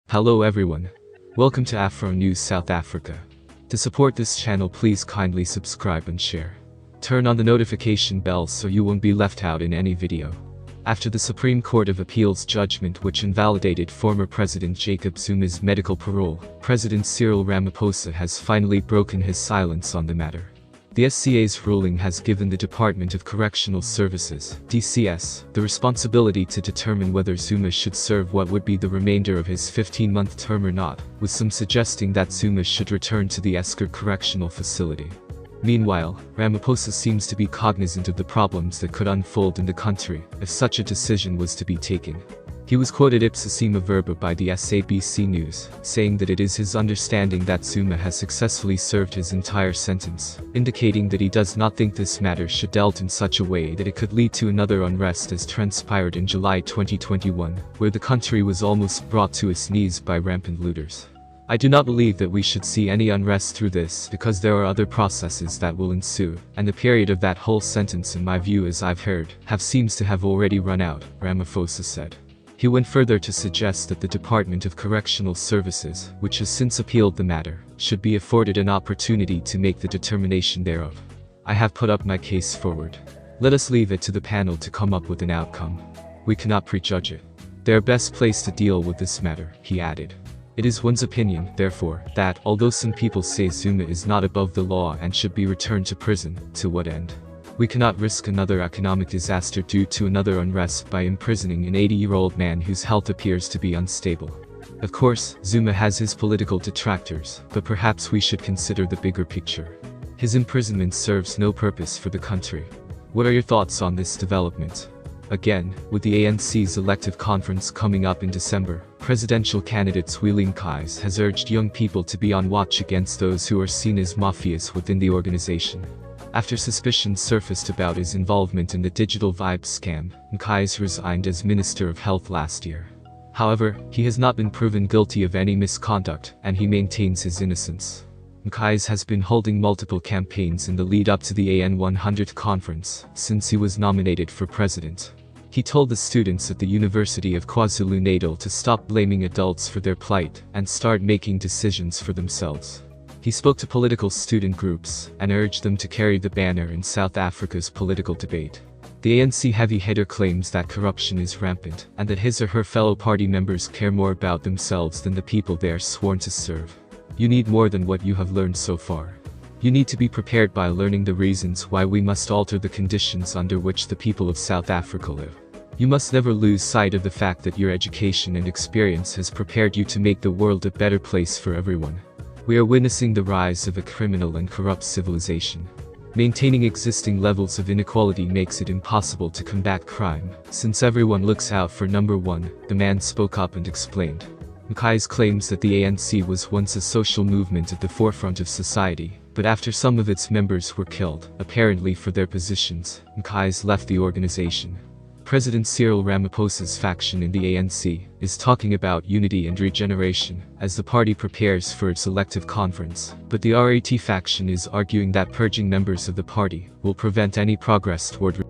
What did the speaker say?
Hello everyone. Welcome to Afro News South Africa. To support this channel, please kindly subscribe and share. Turn on the notification bell so you won't be left out in any video. After the Supreme Court of Appeal's judgment which invalidated former President Jacob Zuma's medical parole, President Cyril Ramaphosa has finally broken his silence on the matter. The SCA's ruling has given the Department of Correctional Services, DCS, the responsibility to determine whether Zuma should serve what would be the remainder of his 15-month term or not, with some suggesting that Zuma should return to the Esker Correctional Facility. Meanwhile, Ramaphosa seems to be cognizant of the problems that could unfold in the country if such a decision was to be taken. He was quoted ipsissima verba by the SABC News, saying that it is his understanding that Zuma has successfully served his entire sentence, indicating that he does not think this matter should dealt in such a way that it could lead to another unrest as transpired in July 2021, where the country was almost brought to its knees by rampant looters. I do not believe that we should see any unrest through this because there are other processes that will ensue, and the period of that whole sentence in my view, as I've heard, seems to have already run out, Ramaphosa said. He went further to suggest that the Department of Correctional Services, which has since appealed the matter, should be afforded an opportunity to make the determination thereof. I have put up my case forward. Let us leave it to the panel to come up with an outcome. We cannot prejudge it. They are best placed to deal with this matter, he added. It is one's opinion, therefore, that, although some people say Zuma is not above the law and should be returned to prison, to what end? We cannot risk another economic disaster due to another unrest by imprisoning an 80-year-old man whose health appears to be unstable. Of course, Zuma has his political detractors, but perhaps we should consider the bigger picture. His imprisonment serves no purpose for the country. What are your thoughts on this development? Again, with the ANC's elective conference coming up in December, presidential candidate Zweli Mkhize has urged young people to be on watch against those who are seen as mafias within the organization. After suspicions surfaced about his involvement in the digital Vibe scam, Mkhize resigned as Minister of Health last year. However, he has not been proven guilty of any misconduct, and he maintains his innocence. Mkhize has been holding multiple campaigns in the lead-up to the AN 100th conference, since he was nominated for president. He told the students at the University of KwaZulu-Natal to stop blaming adults for their plight, and start making decisions for themselves. He spoke to political student groups, and urged them to carry the banner in South Africa's political debate. The ANC heavy hitter claims that corruption is rampant, and that his or her fellow party members care more about themselves than the people they are sworn to serve. You need more than what you have learned so far. You need to be prepared by learning the reasons why we must alter the conditions under which the people of South Africa live. You must never lose sight of the fact that your education and experience has prepared you to make the world a better place for everyone. We are witnessing the rise of a criminal and corrupt civilization. Maintaining existing levels of inequality makes it impossible to combat crime, since everyone looks out for number one, the man spoke up and explained. Mkhize claims that the ANC was once a social movement at the forefront of society, but after some of its members were killed, apparently for their positions, Mkhize left the organization. President Cyril Ramaphosa's faction in the ANC is talking about unity and regeneration as the party prepares for its elective conference, but the RAT faction is arguing that purging members of the party will prevent any progress toward